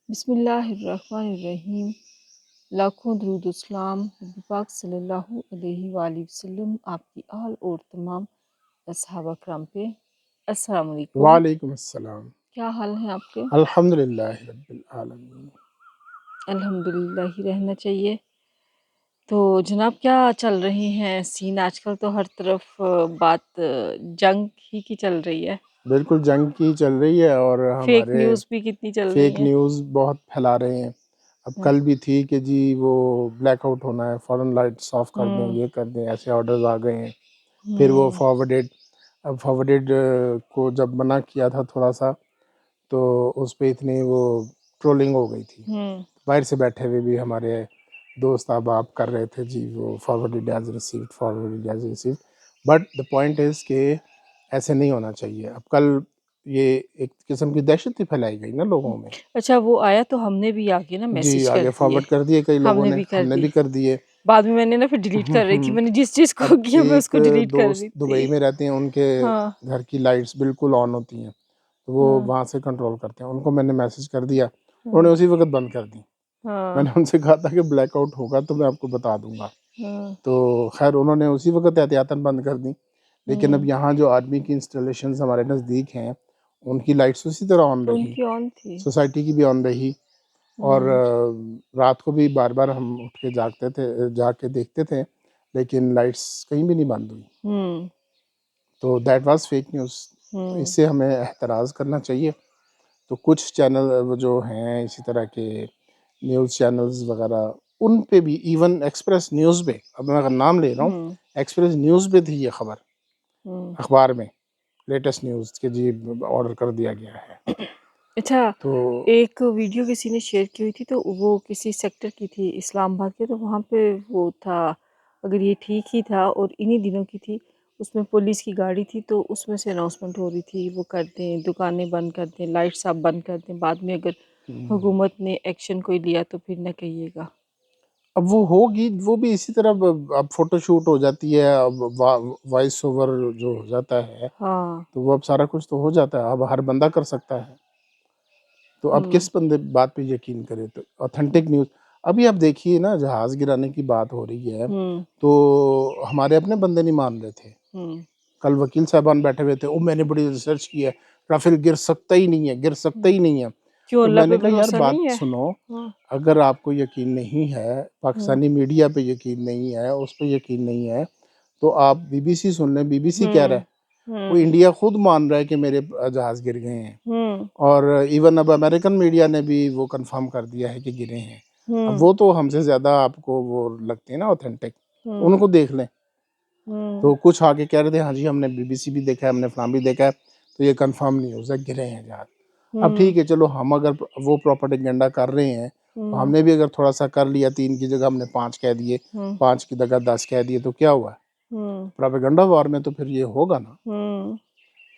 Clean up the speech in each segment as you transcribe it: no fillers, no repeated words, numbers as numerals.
بسم اللہ الرحمن الرحیم۔ لاکھوں درود و اسلام نبی پاک صلی اللہ علیہ وآلہ وسلم، آپ کی آل اور تمام صحابہ کرام پہ۔ السلام علیکم، وعلیکم السلام۔ کیا حال ہیں آپ کے؟ الحمدللہ رب العالمین۔ الحمدللہ ہی رہنا چاہیے۔ تو جناب کیا چل رہی ہیں سین؟ آج کل تو ہر طرف بات جنگ ہی کی چل رہی ہے، بالکل جنگ کی چل رہی ہے، اور فیک ہمارے نیوز بھی کتنی چل رہی فیک ہیں۔ نیوز بہت پھیلا رہے ہیں۔ اب کل بھی تھی کہ جی وہ بلیک آؤٹ ہونا ہے، فوراً لائٹس آف کر دیں، یہ کر دیں، ایسے آرڈرز آ گئے ہیں۔ پھر وہ فارورڈیڈ کو جب منع کیا تھا تھوڑا سا، تو اس پہ اتنی وہ ٹرولنگ ہو گئی تھی۔ باہر سے بیٹھے ہوئے بھی ہمارے دوست احباب کر رہے تھے جی وہ forwarded as received, but the point is کہ ایسے نہیں ہونا چاہیے۔ اب کل یہ ایک قسم کی دہشت ہی پھیلائی گئی نا لوگوں میں۔ اچھا وہ آیا تو ہم نے بھی آگے نا جی میسج کر آگے دیے، فارورڈ کر دیے کئی ہم لوگوں نے نے، بھی ہم کر نے دی، بھی کر دیے۔ بعد میں میں نے نا پھر ڈیلیٹ کر رہی تھی، میں نے جس چیز کو اب کیا میں اس ایک کو ڈیلیٹ کر دوست رہی دبئی تھی۔ میں رہتے ہیں، ان کے ہاں گھر کی لائٹس بالکل آن ہوتی ہیں، تو وہ وہاں سے کنٹرول کرتے ہیں۔ ان کو میں نے میسج کر دیا، انہوں نے اسی وقت بند کر دی۔ میں نے ان سے کہا تھا کہ بلیک آؤٹ ہوگا تو میں آپ کو بتا دوں گا، تو خیر انہوں نے اسی وقت احتیاطاً بند کر دی۔ لیکن اب یہاں جو آرمی کی انسٹالیشنز ہمارے نزدیک ہیں، ان کی لائٹس اسی طرح آن ان رہی، کی آن تھی۔ سوسائٹی کی بھی آن رہی، اور رات کو بھی بار بار ہم اٹھ کے جاگتے تھے، جا کے دیکھتے تھے، لیکن لائٹس کہیں بھی نہیں بند ہوئی۔ تو دیٹ واز فیک نیوز۔ تو اس سے ہمیں احتراز کرنا چاہیے۔ تو کچھ چینل جو ہیں اسی طرح کے نیوز چینلز وغیرہ، ان پہ بھی ایون ایکسپریس نیوز پہ، اب میں اگر نام لے رہا ہوں، ایکسپریس نیوز پہ تھی یہ خبر اخبار میں، لیٹسٹ نیوز کہ جی آرڈر کر دیا گیا ہے۔ اچھا تو ایک ویڈیو کسی نے شیئر کی ہوئی تھی، تو وہ کسی سیکٹر کی تھی اسلام آباد کے، تو وہاں پہ وہ تھا، اگر یہ ٹھیک ہی تھا اور انہی دنوں کی تھی، اس میں پولیس کی گاڑی تھی، تو اس میں سے اناؤنسمنٹ ہو رہی تھی وہ کر دیں، دکانیں بند کر دیں، لائٹس آپ بند کر دیں، بعد میں اگر حکومت نے ایکشن کوئی لیا تو پھر نہ کہیے گا۔ اب وہ ہوگی، وہ بھی اسی طرح اب فوٹو شوٹ ہو جاتی ہے، اب وائس اوور جو ہو جاتا ہے، ہاں تو وہ اب سارا کچھ تو ہو جاتا ہے، اب ہر بندہ کر سکتا ہے۔ تو اب کس بندے بات پہ یقین کرے؟ تو اوتھینٹک نیوز، ابھی آپ دیکھیے نا، جہاز گرانے کی بات ہو رہی ہے، تو ہمارے اپنے بندے نہیں مان رہے تھے۔ کل وکیل صاحبان بیٹھے ہوئے تھے، میں نے بڑی ریسرچ کی ہے، رافیل گر سکتا ہی نہیں ہے، گر سکتا ہی نہیں ہے۔ کیوں تو اللہ میں پہ نے کہا یار بھروسہ بات نہیں ہے؟ سنو، ہاں اگر آپ کو یقین نہیں ہے، پاکستانی میڈیا پہ یقین نہیں ہے، اس پہ یقین نہیں ہے، تو آپ بی بی سی سن لیں۔ بی بی سی کہہ رہا ہے، وہ انڈیا خود مان رہا ہے کہ میرے جہاز گر گئے ہیں، اور ایون اب امریکن میڈیا نے بھی وہ کنفرم کر دیا ہے کہ گرے ہیں۔ اب وہ تو ہم سے زیادہ آپ کو وہ لگتے ہیں نا اوتھینٹک، ان کو دیکھ لیں۔ تو کچھ آگے کہہ رہے تھے ہاں جی ہم نے بی بی سی بھی دیکھا ہے، ہم نے فلاں بھی دیکھا ہے، تو یہ کنفرم نیوز ہے، گرے ہیں جہاز۔ اب ٹھیک ہے، چلو ہم اگر وہ پروپیگنڈا کر رہے ہیں، تو ہم نے بھی اگر تھوڑا سا کر لیا، 3 کی جگہ ہم نے 5 کہہ دیے، 5 کی جگہ 10 کہہ دیے، تو کیا ہوا؟ پروپیگنڈا وار میں تو پھر یہ ہوگا نا۔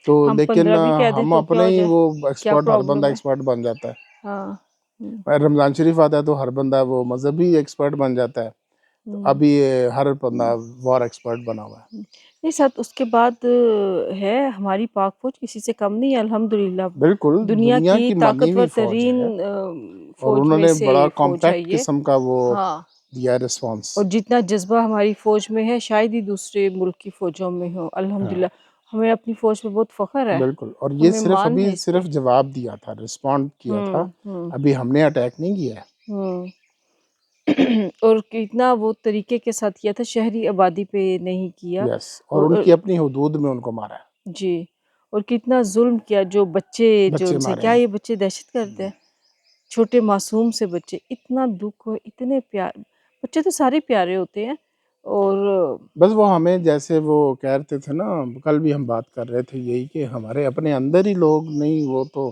تو ہم لیکن 15 بھی کہہ دیں ہم تو کیا اپنے ہو ہی جائے، وہ کیا ایکسپرٹ، ہر بندہ پرابلم ہے؟ ایکسپرٹ بن جاتا ہے۔ ہاں رمضان شریف آتا ہے تو ہر بندہ وہ مذہبی ایکسپرٹ بن جاتا ہے، تو ابھی ہر بندہ وار ایکسپرٹ بنا ہوا ہے۔ نہیں ساتھ اس کے بعد ہے ہماری پاک فوج کسی سے کم نہیں ہے الحمدللہ، بالکل دنیا کی مانی طاقتور ہوئی فوج ترین ہے، اور فوج انہوں میں نے سے بڑا فوج ہے کمپیکٹ یہ۔ قسم کا وہ ہاں دیا رسپانس۔ اور جتنا جذبہ ہماری فوج میں ہے شاید ہی دوسرے ملک کی فوجوں میں ہو، الحمدللہ ہمیں اپنی فوج پہ بہت فخر ہے، بالکل، اور یہ ہمیں صرف مان ابھی ہے اس پہ۔ صرف جواب دیا تھا، رسپونڈ کیا تھا، ابھی ہم نے اٹیک نہیں کیا ہے۔ اور کتنا وہ طریقے کے ساتھ کیا تھا، شہری آبادی پہ نہیں کیا، یس، اور ان کی اپنی حدود میں ان کو مارا ہے، جی، اور کتنا ظلم کیا، جو بچے جو بچے ان سے، مارے کیا ہیں۔ یہ بچے دہشت گرد ہیں؟ چھوٹے معصوم سے بچے، اتنا دکھ ہو، اتنے پیار، بچے تو سارے پیارے ہوتے ہیں، اور بس وہ ہمیں جیسے وہ کہتے تھے نا، کل بھی ہم بات کر رہے تھے یہی کہ ہمارے اپنے اندر ہی لوگ نہیں، وہ تو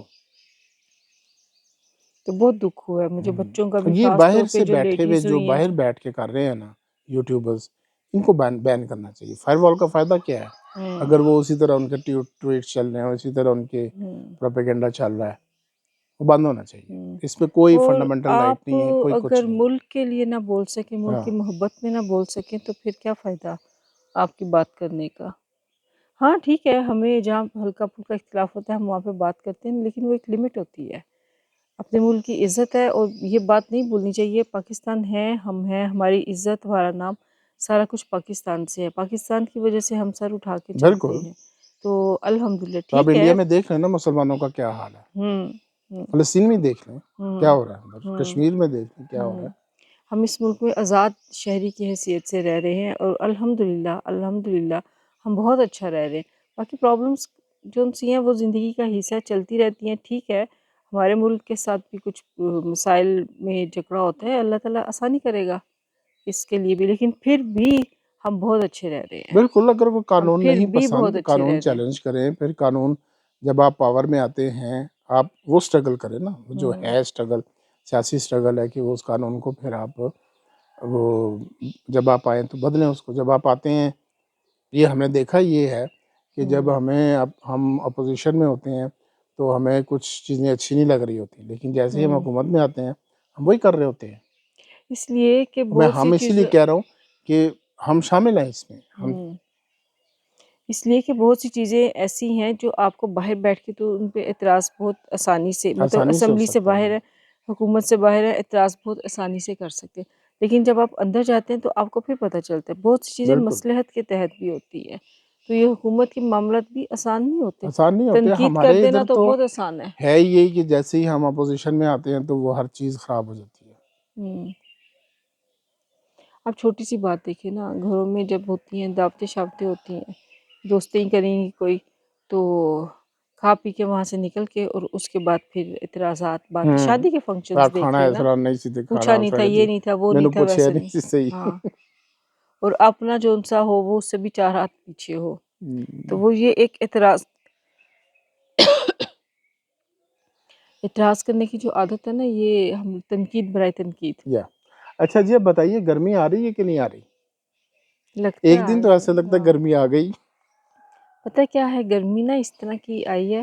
بہت دکھ ہوا ہے مجھے بچوں کا بھی، یہ خاص طور باہر پہ سے جو بیٹھے ہوئے، لیڈیز جو ہوئی ہیں۔ باہر بیٹھ کے کر رہے ہیں نا یوٹیوبرز، ان کو بین کرنا چاہیے۔ فائر وال کا فائدہ کیا ہے اگر وہ اسی طرح ان کے ٹویٹس چل رہے ہیں، اسی طرح ان کے پروپیگنڈا چل رہا ہے، وہ بند ہونا چاہیے۔ اس میں کوئی اور فنڈامنٹل رائٹ آپ نہیں ہے، کوئی کچھ اگر نہیں ملک کے لیے نہ بول سکیں، ہے۔ ملک ہاں کی محبت میں نہ بول سکیں، تو پھر کیا فائدہ آپ کی بات کرنے کا؟ ہاں ٹھیک ہے، ہمیں جہاں ہلکا پھلکا اختلاف ہوتا ہے ہم وہاں پہ بات کرتے ہیں، لیکن وہ ایک لمٹ ہوتی ہے۔ اپنے ملک کی عزت ہے، اور یہ بات نہیں بھولنی چاہیے، پاکستان ہے، ہم ہیں، ہماری عزت، ہمارا نام سارا کچھ پاکستان سے ہے، پاکستان کی وجہ سے ہم سر اٹھا کے چلتے بالکل. ہیں، تو الحمدللہ تو آپ ٹھیک ہے۔ انڈیا میں دیکھ لیں نا مسلمانوں کا کیا حال ہے، ہوں ہوں فلسطین میں دیکھ لیں ہوں کیا ہو رہا ہے ادھر، ہوں کشمیر میں دیکھ لیں کیا ہو رہا ہوں ہے. ہم اس ملک میں آزاد شہری کی حیثیت سے رہ رہے ہیں، اور الحمدللہ ہم بہت اچھا رہ رہے ہیں۔ باقی پرابلمس جو سی ہیں وہ زندگی کا حصہ ہے، چلتی رہتی ہیں، ٹھیک ہے، ہمارے ملک کے ساتھ بھی کچھ مسائل میں جھگڑا ہوتا ہے، اللہ تعالیٰ آسانی کرے گا اس کے لیے بھی، لیکن پھر بھی ہم بہت اچھے رہ رہے ہیں، بالکل. اگر وہ ہم قانون پھر نہیں بھی پسند بہت تو اچھے قانون رہ رہے ہیں۔ چیلنج کریں، پھر قانون جب آپ پاور میں آتے ہیں آپ وہ سٹرگل کریں نا، وہ جو ہوں ہے سٹرگل، سیاسی سٹرگل ہے کہ وہ اس قانون کو پھر آپ وہ جب آپ آئیں تو بدلیں اس کو. جب آپ آتے ہیں یہ ہم نے دیکھا یہ ہے کہ جب ہم اپوزیشن میں ہوتے ہیں تو ہمیں کچھ چیزیں اچھی نہیں لگ رہی ہوتی، لیکن جیسے ہی ہم ہوں حکومت میں آتے ہیں ہم وہی کر رہے ہوتے ہیں. اس لیے کہ میں بہت سی ہم اسی لیے چیزیں کہہ رہا ہوں کہ ہم شامل ہیں اس میں. ہم اس لیے کہ بہت سی چیزیں ایسی ہیں جو آپ کو باہر بیٹھ کے تو ان پہ اعتراض بہت آسانی سے، مطلب آسانی سے ہو اسمبلی سے سکتا باہر ہے. ہے، حکومت سے باہر ہے، اعتراض بہت آسانی سے کر سکتے ہیں، لیکن جب آپ اندر جاتے ہیں تو آپ کو پھر پتہ چلتا ہے بہت سی چیزیں بالکل مصلحت کے تحت بھی ہوتی ہے، تو یہ حکومت کے معاملات بھی آسان نہیں ہوتے، آسان نہیں ہوتے. تنقید کر ہمارے دینا ادھر تو تو بہت آسان ہے۔ ہے یہی کہ جیسے ہی ہم اپوزیشن میں آتے ہیں تو وہ ہر چیز خراب ہو جاتی ہے. ہوں اب چھوٹی سی بات دیکھیں نا، گھروں میں جب ہوتی ہیں دعوتیں شاوتیں ہوتی ہیں، دوستیں کریں گی کوئی، تو کھا پی کے وہاں سے نکل کے اور اس کے بعد پھر اعتراضات، باتیں، شادی کے فنکشنز کھانا دیکھ اس لینا، طرح نہیں سی پوچھا کھانا نہیں اس تھا، طرح یہ جی نہیں تھا، وہ میں نہیں نے تھا، پوچھا ویسا نہیں نہیں، سی صحیح. ہاں، اور اپنا جو سا ہو وہ اس سے بھی 4 ہاتھ پیچھے ہو، تو وہ یہ ایک اعتراض کرنے کی جو عادت ہے نا، یہ ہم تنقید برائے تنقید یا اچھا جی اب بتائیے گرمی آ رہی ہے کہ نہیں آ رہی؟ لگتا ایک دن تو ایسا ہے، لگتا ہے ہاں، گرمی آ گئی. پتہ کیا ہے، گرمی نا اس طرح کی آئی ہے،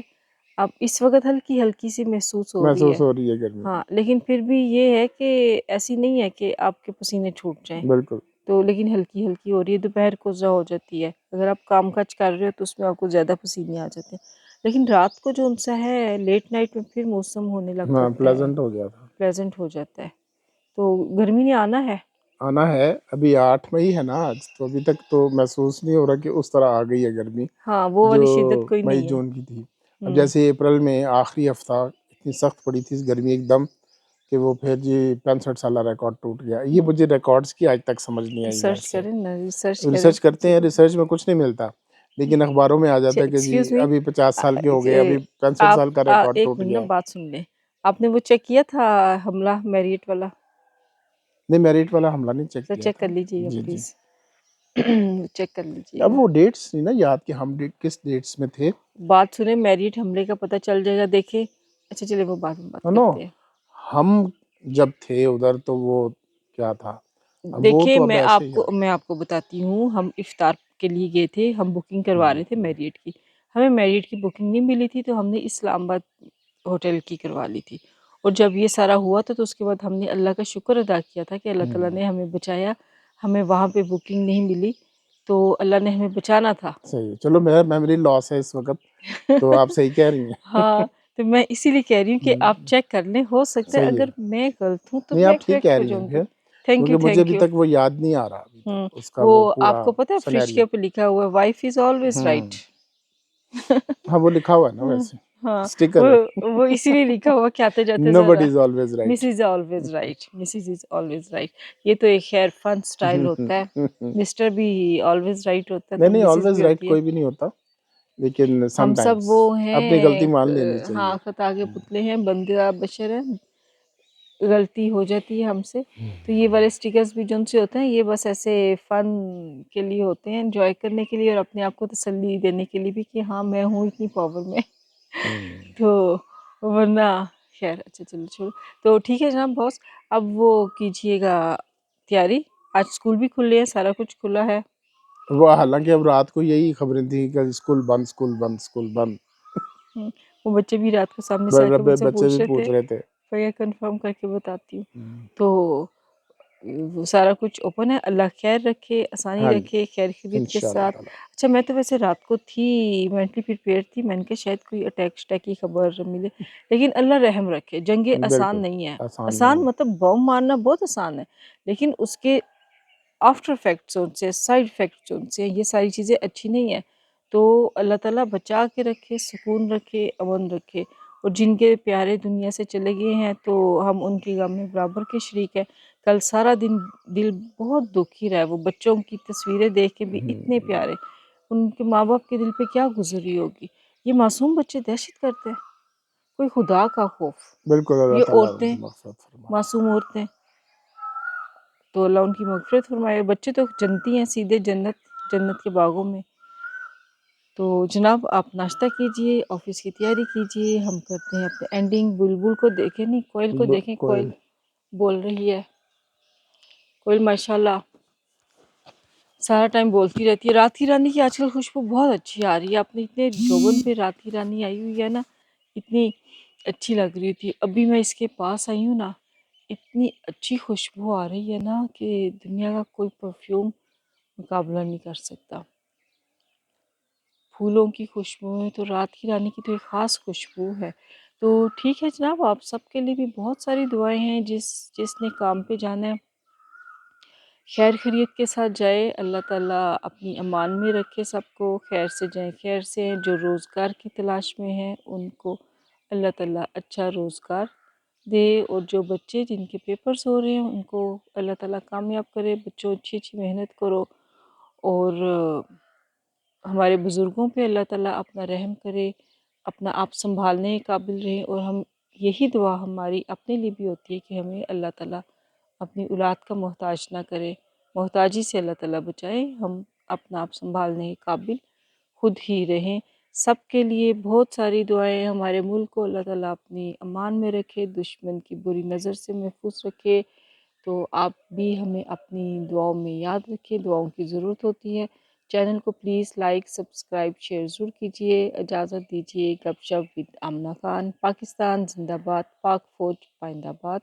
اب اس وقت ہلکی ہلکی سی محسوس ہو رہی ہے، محسوس ہو رہی ہے گرمی. ہاں، لیکن پھر بھی یہ ہے کہ ایسی نہیں ہے کہ آپ کے پسینے چھوٹ جائیں، بالکل. تو لیکن ہلکی ہلکی ہو رہی ہے، دوپہر کو زا ہو جاتی ہے، اگر آپ کام کاج کر رہے ہو تو اس میں آپ کو زیادہ پسینے آ جاتے ہیں، لیکن رات کو جو ان سا ہے لیٹ نائٹ میں پھر موسم ہونے لگ ہاں پڑتا ہے، پلیزنٹ ہو گیا تھا. پلیزنٹ ہو جاتا ہے، تو گرمی نے آنا ہے۔ آنا ہے. ابھی 8 مئی ہے نا آج، تو ابھی تک تو محسوس نہیں ہو رہا کہ اس طرح آ گئی ہے گرمی ہاں وہ جو والی شدت کوئی مئی نہیں ہے۔ جون کی تھی. اب ہوں جیسے اپریل میں آخری ہفتہ اتنی سخت پڑی تھی اس گرمی ایک دم کہ وہ پھر جی 65 سالہ ریکارڈ ٹوٹ گیا. یہ مجھے ریکارڈز کی آج تک سمجھ نہیں آئی سرچ ویسے. کریں نا، ریسرچ کریں ریسرچ کرتے ہیں، جی۔ ریسرچ میں کچھ نہیں ملتا، لیکن اخباروں میں آ جاتا ہے کہ جی ایکسکیوز می، ابھی 50 سال کے ہو گئے، ابھی 65 آپ سال کا ریکارڈ ایک ٹوٹ منٹ نا گیا. بات سن لیں، آپ نے وہ چیک کیا تھا حملہ میریٹ والا؟ نہیں میرٹ والا حملہ نہیں چیک سر کیا چیک تھا. کر لیجیے گا جی جی. پلیز، چیک کر لیجیے اب گا۔ وہ ڈیٹس نہیں نا یاد کہ ہم کس ڈیٹس میں تھے. بات سنیں، میریٹ حملے کا پتہ چل جائے گا، دیکھیں، اچھا چلے وہ بعد میں بات نو کرتے ہیں۔ ہم جب تھے ادھر تو وہ کیا تھا، اب وہ دیکھیں تو اب ایسے ہی ہے. میں آپ کو بتاتی ہوں، ہم افطار کے لیے گئے تھے، ہم بکنگ کروا رہے تھے میریٹ کی، ہمیں میریٹ کی بکنگ نہیں ملی تھی تو ہم نے اسلام آباد ہوٹل کی کروا لی تھی، اور جب یہ سارا ہوا تو اس کے بعد ہم نے اللہ کا شکر ادا کیا تھا کہ اللہ تعالیٰ نے ہمیں بچایا، ہمیں وہاں پہ بکنگ نہیں ملی تو اللہ نے ہمیں بچانا تھا۔ صحیح. چلو میرا میموری لاس ہے اس وقت، تو آپ صحیح کہہ رہی ہاں، ہیں. تو میں اسی لیے کہہ رہی ہوں کہ آپ چیک کر لیں، ہو سکتا ہے صحیح ہے. اگر میں غلط ہوں تو نہیں میں آپ ٹھیک کریکٹ کہہ ہو رہی ہیں جاؤں گی۔ پھر، تھینک یو، کیونکہ مجھے تھینک ابھی یو۔ تک وہ یاد نہیں آ رہا ابھی تک اس کا وہ وہ پورا آپ کو پتہ ہے فریج کے سینیریو. اوپر لکھا ہوا ہے وائف از آلویز رائٹ۔ ہاں وہ لکھا ہوا ہے نا ویسے ہاں، اسٹیکر ہے. وہ اسی لیے لکھا ہوا کہ آتے جاتے نو بڈی ذرا is always right. Mrs always right, Mrs is always right, یہ تو ایک خیر فن سٹائل ہوتا ہے، مسٹر بھی آلویز رائٹ ہوتا ہے نہیں تو نہیں مسز آلویز بھی رائٹ ہوتی ہے۔ کوئی بھی نہیں ہوتا، لیکن سم ہم سب ٹائمز وہ اپنی غلطی ہیں، مان لینی ہاں، چاہیے. خطا کے پتلے ہیں، بندہ بشر ہے، غلطی ہو جاتی ہے ہم سے، تو یہ والے سٹیکرز بھی جن سے ہوتے ہیں یہ بس ایسے فن کے لیے ہوتے ہیں، انجوائے کرنے کے لیے اور اپنے آپ کو تسلی دینے کے لیے بھی کہ ہاں میں ہوں اتنی پاور میں، تو ورنہ خیر اچھا چلو چھوڑو، تو ٹھیک ہے جناب باس، اب وہ کیجئے گا تیاری، آج اسکول بھی کھلے ہیں، سارا کچھ کھلا ہے۔ وہ حالانکہ اب رات کو یہی خبریں تھیں کہ اسکول بند، اسکول بند، اسکول بند. وہ بچے بھی رات کو سامنے سے آ کے مجھ سے بچے بھی پوچھ رہے پوچھ تھے، رہے تھے. میں کنفرم کر کے بتاتی ہوں، تو وہ سارا کچھ اوپن ہے. اللہ خیر رکھے، آسانی ہاں جی رکھے، خیر خیریت کے انشاءاللہ ساتھ. تعالیٰ. اچھا میں تو ویسے رات کو تھی مینٹلی پریپیئر تھی، میں نے کہا شاید کوئی اٹیک شٹیک کی خبر ملے، لیکن اللہ رحم رکھے. جنگیں بالکل آسان نہیں ہیں. آسان نہیں آسان ہے. مطلب بم مارنا بہت آسان ہے، لیکن اس کے آفٹر افیکٹس ان سے، سائڈ افیکٹس ان سے، یہ ساری چیزیں اچھی نہیں ہیں. تو اللہ تعالیٰ بچا کے رکھے، سکون رکھے، امن رکھے. اور جن کے پیارے دنیا سے چلے گئے ہیں تو ہم ان کی غم میں برابر کے شریک ہیں. کل سارا دن دل بہت دکھی رہا ہے، وہ بچوں کی تصویریں دیکھ کے بھی اتنے پیارے، ان کے ماں باپ کے دل پہ کیا گزری ہوگی. یہ معصوم بچے دہشت کرتے ہیں، کوئی خدا کا خوف. بالکل اللہ یہ تعالیٰ ان عورتیں، کی مغفرت فرمائے. معصوم عورتیں، تو اللہ ان کی مغفرت فرمائے. بچے تو جنتی ہیں، سیدھے جنت کے باغوں میں. تو جناب آپ ناشتہ کیجئے، آفس کی تیاری کیجئے، ہم کرتے ہیں اپنے اینڈنگ. بلبل کو دیکھیں نہیں، کوئل کو دیکھیں، کوئل کوئل بول رہی ہے. کوئل ماشاءاللہ سارا ٹائم بولتی رہتی ہے. راتھی رانی کی آج کل خوشبو بہت اچھی آ رہی ہے. آپ نے اتنے جوبن پہ راتھی رانی آئی ہوئی ہے نا، اتنی اچھی لگ رہی تھی. ابھی میں اس کے پاس آئی ہوں نا، اتنی اچھی خوشبو آ رہی ہے نا کہ دنیا کا کوئی پرفیوم مقابلہ نہیں کر سکتا. پھولوں کی خوشبو ہے تو رات کی رانی کی تو ایک خاص خوشبو ہے. تو ٹھیک ہے جناب، آپ سب کے لیے بھی بہت ساری دعائیں ہیں. جس نے کام پہ جانا ہے خیر خیریت کے ساتھ جائے. اللہ تعالیٰ اپنی امان میں رکھے سب کو، خیر سے جائیں خیر سے. جو روزگار کی تلاش میں ہیں ان کو اللہ تعالیٰ اچھا روزگار دے. اور جو بچے جن کے پیپرز ہو رہے ہیں ان کو اللہ تعالیٰ کامیاب کرے. بچوں اچھی اچھی محنت کرو، اور ہمارے بزرگوں پہ اللہ تعالیٰ اپنا رحم کرے، اپنا آپ سنبھالنے کے قابل رہیں. اور ہم یہی دعا ہماری اپنے لیے بھی ہوتی ہے کہ ہمیں اللہ تعالیٰ اپنی اولاد کا محتاج نہ کرے، محتاجی سے اللہ تعالیٰ بچائے. ہم اپنا آپ سنبھالنے کے قابل خود ہی رہیں. سب کے لیے بہت ساری دعائیں. ہمارے ملک کو اللہ تعالیٰ اپنی امان میں رکھے، دشمن کی بری نظر سے محفوظ رکھے. تو آپ بھی ہمیں اپنی دعاؤں میں یاد رکھیں، دعاؤں کی ضرورت ہوتی ہے. چینل کو پلیز لائک، سبسکرائب، شیئر ضرور کیجیے. اجازت دیجیے. گپ شپ ود آمنہ خان. پاکستان زندہ باد، پاک فوج پائندہ باد.